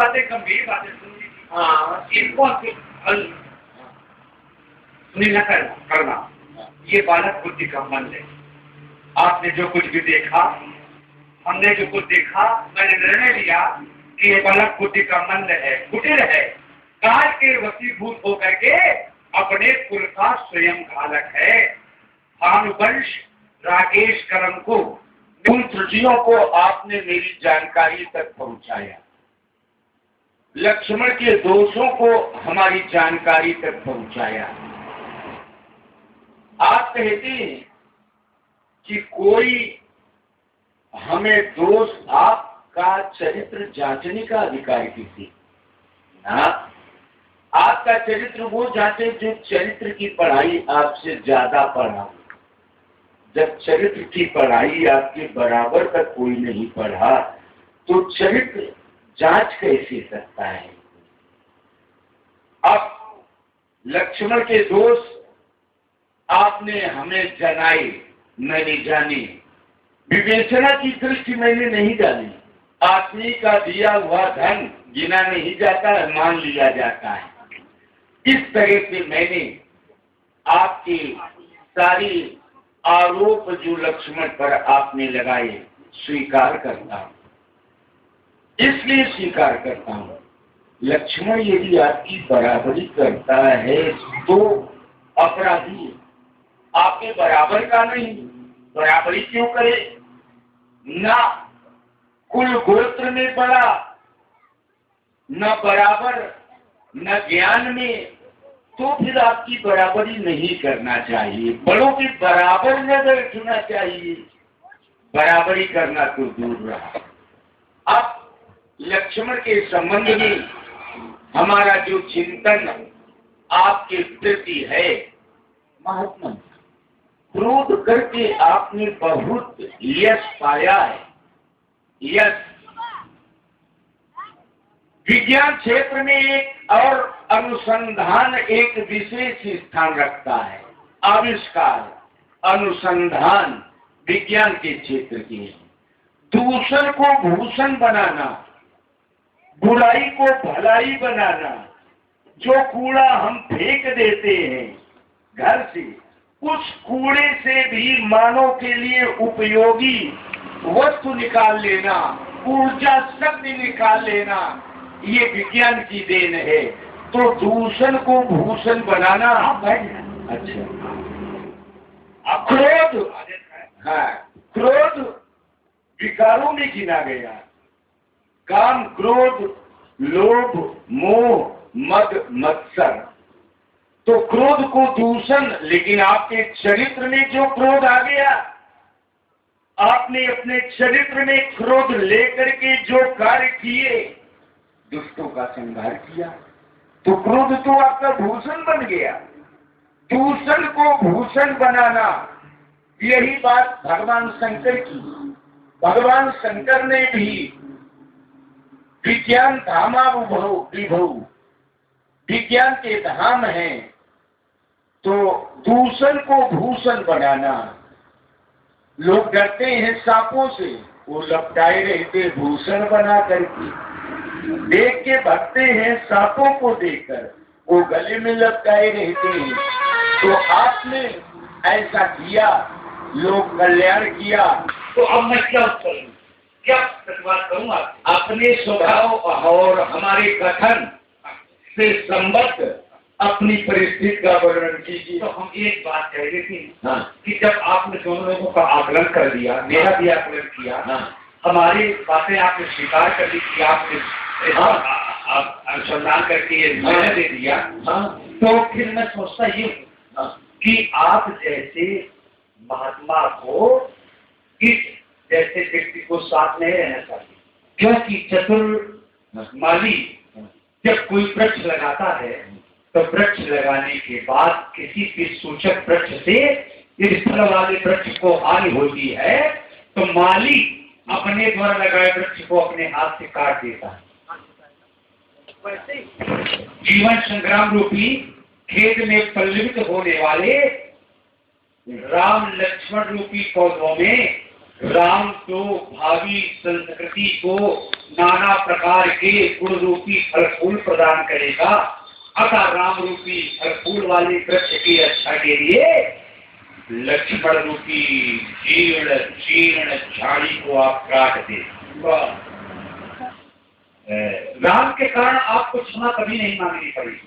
बातें गंभीर बातें सुननी थी। हाँ, इनको सुनी न करना। ये बालक बुद्धि का मन है। आपने जो कुछ भी देखा, हमने जो कुछ देखा, मैंने निर्णय लिया कि ये बालक बुद्धि का मंद है, कुटिल है, काल के वशीभूत होकर के अपने कुल का स्वयं घालक है। भानुवंश राकेश करम को, उन त्रुटियों को आपने मेरी जानकारी तक पहुंचाया, लक्ष्मण के दोषों को हमारी जानकारी तक पहुंचाया। आप कहते हैं कि कोई हमें दोष, आपका चरित्र जांचने का अधिकार किसी ना, आपका चरित्र वो जांचे जो चरित्र की पढ़ाई आपसे ज्यादा पढ़ा। जब चरित्र की पढ़ाई आपके बराबर तक कोई नहीं पढ़ा तो चरित्र जांच कैसे सकता है। अब लक्ष्मण के दोष आपने हमें जनाए, मैंने जानी, विवेचना की दृष्टि मैंने नहीं डाली। आदमी का दिया हुआ धन गिना नहीं जाता है, मान लिया जाता है। इस तरह से मैंने आपकी सारी आरोप जो लक्ष्मण पर आपने लगाए स्वीकार करता हूं। इसलिए स्वीकार करता हूं, लक्ष्मण यदि आपकी बराबरी करता है तो अपराधी है, आपके बराबर का नहीं। बराबरी क्यों करे? ना कुल गोत्र में बड़ा, न बराबर, न ज्ञान में, तो फिर आपकी बराबरी नहीं करना चाहिए। बड़ों के बराबर न बैठना चाहिए, बराबरी करना तो दूर रहा। अब लक्ष्मण के संबंध में हमारा जो चिंतन आपके प्रति है, महात्मा, क्रोध करके आपने बहुत यश पाया है। यश विज्ञान क्षेत्र में एक और अनुसंधान एक विशेष स्थान रखता है। आविष्कार, अनुसंधान विज्ञान के क्षेत्र के, दूषण को भूषण बनाना, बुराई को भलाई बनाना, जो कूड़ा हम फेंक देते हैं घर से, उस कूड़े से भी मानव के लिए उपयोगी वस्तु निकाल लेना, ऊर्जा शक्ति निकाल लेना, ये विज्ञान की देन है। तो दूषण को भूषण बनाना, अच्छा, क्रोध, हाँ, क्रोध विकारों में गिना गया। काम, क्रोध, लोभ, मोह, मद, मत्सर, तो क्रोध को दूषण। लेकिन आपके चरित्र में जो क्रोध आ गया, आपने अपने चरित्र में क्रोध लेकर के जो कार्य किए, दुष्टों का संहार किया, तो क्रोध तो आपका भूषण बन गया। दूषण को भूषण बनाना, यही बात भगवान शंकर की। भगवान शंकर ने भी विज्ञान धामावुभौ विभौ, विज्ञान के धाम है, तो दूषण को भूषण बनाना। लोग डरते हैं सांपों से, वो लपटाए रहते भूषण बना करके। देख के भगते हैं सांपों को देखकर, वो गले में लपटाए रहते हैं। तो आपने ऐसा किया, लोक कल्याण किया। तो अब मैं क्या करूं, क्या प्रतिवाद करूंगा? अपने स्वभाव और हमारे कथन से संबद्ध अपनी परिस्थिति का वर्णन कीजिए। तो हम एक बात कह रहे थे, हाँ, कि जब आपने दोनों लोगों का आकलन कर दिया, मेरा भी आकलन किया, हाँ, हमारी बातें आपने स्वीकार कर ली कि आपने अनुसंधान करके ये निर्णय दे दिया, हाँ, तो फिर मैं सोचता ये कि आप जैसे महात्मा को इस जैसे व्यक्ति को साथ नहीं रहना चाहिए। क्योंकि चतुर माली जब कोई वृक्ष लगाता है तो वृक्ष लगाने के बाद किसी भी सूचक वृक्ष से यदि फल वाले वृक्ष को हानि होती है तो माली अपने द्वारा लगाए वृक्ष को अपने हाथ से काट देता है। जीवन संग्राम रूपी खेत में पल्लवित होने वाले राम लक्ष्मण रूपी पौधों में राम तो भावी संस्कृति को नाना प्रकार के गुण रूपी फल फूल प्रदान करेगा। अतः राम रूपी फल फूल वाले वृक्ष की रक्षा के लिए लक्ष्मण रूपी जीर्ण जीर्ण झाड़ी को आप काट दे। राम के कारण आपको क्षमा कभी नहीं मांगनी पड़ेगी,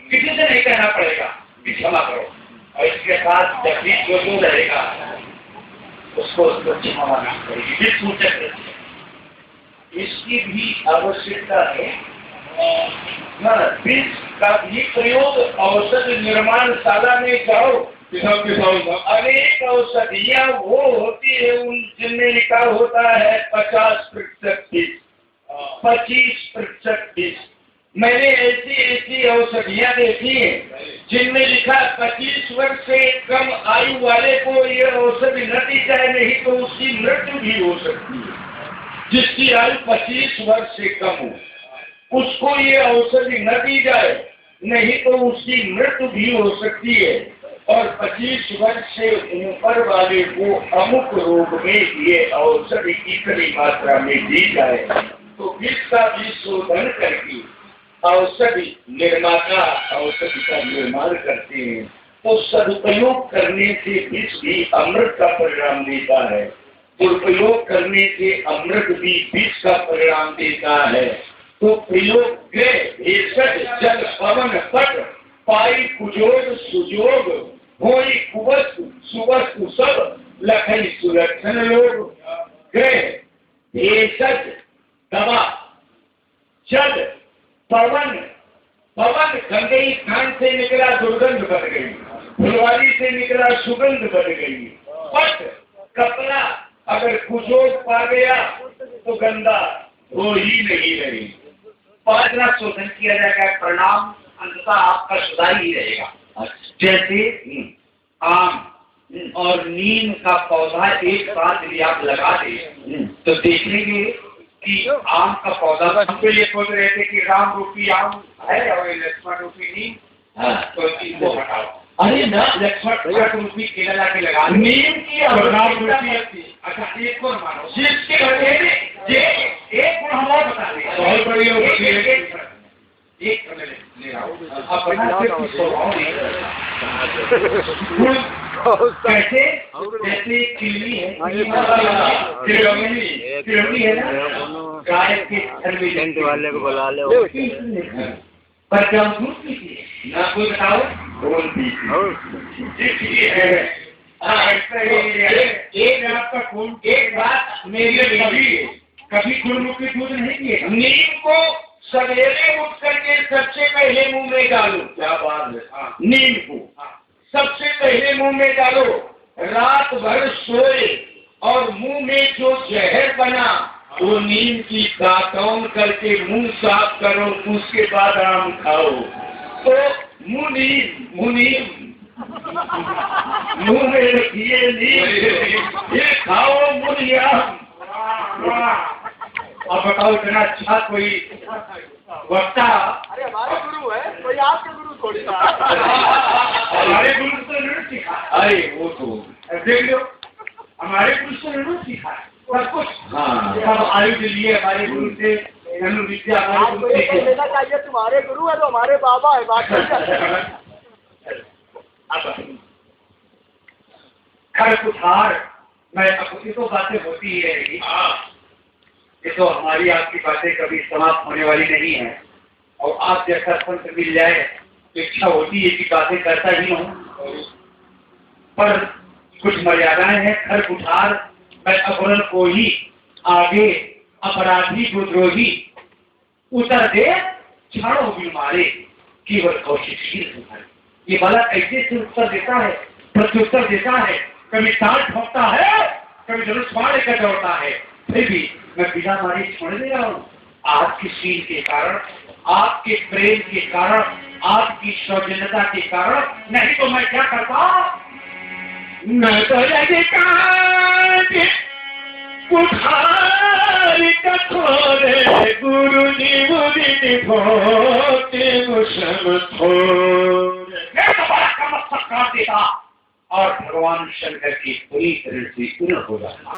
किसी से नहीं कहना पड़ेगा कि क्षमा करो, और इसके साथ जब भी जो रहेगा उसको क्षमा मांगनी पड़ेगी। विष्णु चक्र इसकी भी आवश्यकता है। बीज का भी प्रयोग औषधि निर्माण शाला में जाओ, अनेक औषधियाँ वो होती है उन जिनमें लिखा होता है 50% बीज, 25% बीज। मैंने ऐसी औषधियाँ देखी हैं जिनमें लिखा 25 वर्ष से कम आयु वाले को ये औषधि न दी जाए, नहीं तो उसकी मृत्यु भी हो सकती है। जिसकी आयु 25 वर्ष से कम हो उसको ये औषधि न दी जाए, नहीं तो उसकी मृत्यु भी हो सकती है। और 25 वर्ष से ऊपर वाले को अमुक रोग में ये औषधि इतनी मात्रा में दी जाए तो इसका भी शोधन करके औषधि निर्माता औषधि का निर्माण करते हैं। तो सदुपयोग करने से विष भी अमृत का परिणाम देता है, दुरुपयोग करने से अमृत भी विष का परिणाम देता है। तो प्रयोग भेषज जल पवन पट पाई कुजोग सुजोग होई कुवस्तु सुवस्तु सब लखन सुलक्षण लोग। ग्रह भेषज दवा, जल पवन, पवन गंगे खान से निकला दुर्गंध बन गई, फुलवारी से निकला सुगंध बन गई। पट कपड़ा अगर कुजोग पा गया तो गंदा हो ही नहीं रही। पांचवा शोधन किया जाएगा, परिणाम अंततः आपका सुधार ही रहेगा। जैसे आम और नीम का पौधा एक साथ यदि आप लगा दे तो देखेंगे कि आम का पौधा, हम तो ये सोच रहे थे कि राम रूपी आम है और लक्ष्मण रूपी नीम, तो इनको हटाओ। अरे ना, लक्ष्मण रूपी केला लाके लगा, नीम की और राम रूपी। अच्छा एक और मानो जिसके एक गुण हम और बता दें, बहुत बढ़िया एक ले आओ अपना कैसे, जैसे किलनी है, किलनी है ना, गाय के घर में वाले को बुला ले पर क्या दूध पीती है ना, कोई बताओ दूध पीती है। एक आपका खून, एक बात मेरी कभी गुरुमुखी दूध नहीं पिए। नीम को सवेरे उठ करके सबसे पहले मुंह में डालो, क्या बात है, नीम को सबसे पहले मुंह में डालो, रात भर सोए और मुंह में जो जहर बना वो नीम की दातौन करके मुंह साफ करो, उसके बाद आम खाओ। तो मुंह में रखिए नीम, ये खाओ मुनिया। अब बताओ इतना अच्छा कोई वक्ता। अरे हमारे गुरु है, कोई आपके गुरु थोड़ी ना। हमारे गुरु से नहीं सीखा, अरे वो तो देख लो हमारे गुरु से नहीं सीखा सब कुछ। हाँ, सब आयु के लिए हमारे गुरु से विद्या हमारे गुरु से लेना चाहिए। तुम्हारे गुरु है तो हमारे बाबा है, बात खर कुठार मैं अपनी तो बातें होती ही रहेगी। ये तो हमारी आपकी बातें कभी समाप्त होने वाली नहीं है, और आप जैसा संत मिल जाए तो इच्छा होती है कि बातें करता ही हूँ, पर कुछ मर्यादाएं हैं। खर कुठार मैं अपरन को ही आगे अपराधी को द्रोही उतर दे छाड़ो भी मारे केवल कौशिकशील तुम्हारे। ये बालक ऐसे से उत्तर देता है, प्रत्युत्तर देता है, कभी ताल ठोकता है, कभी धनुष बाण लेकर दौड़ता है, फिर भी मैं बिना मारे छोड़ दे रहा हूँ। आपकी शील के कारण, आपके प्रेम के कारण, आपकी सौजन्यता के कारण, नहीं तो मैं क्या करता। मैं तो कुठार कठोरे गुरु जी बुद्धि भोते मुसम थोर, मैं तो बड़ा कम काट देता और भगवान शंकर की पूरी तरह से पूर्ण हो जाता।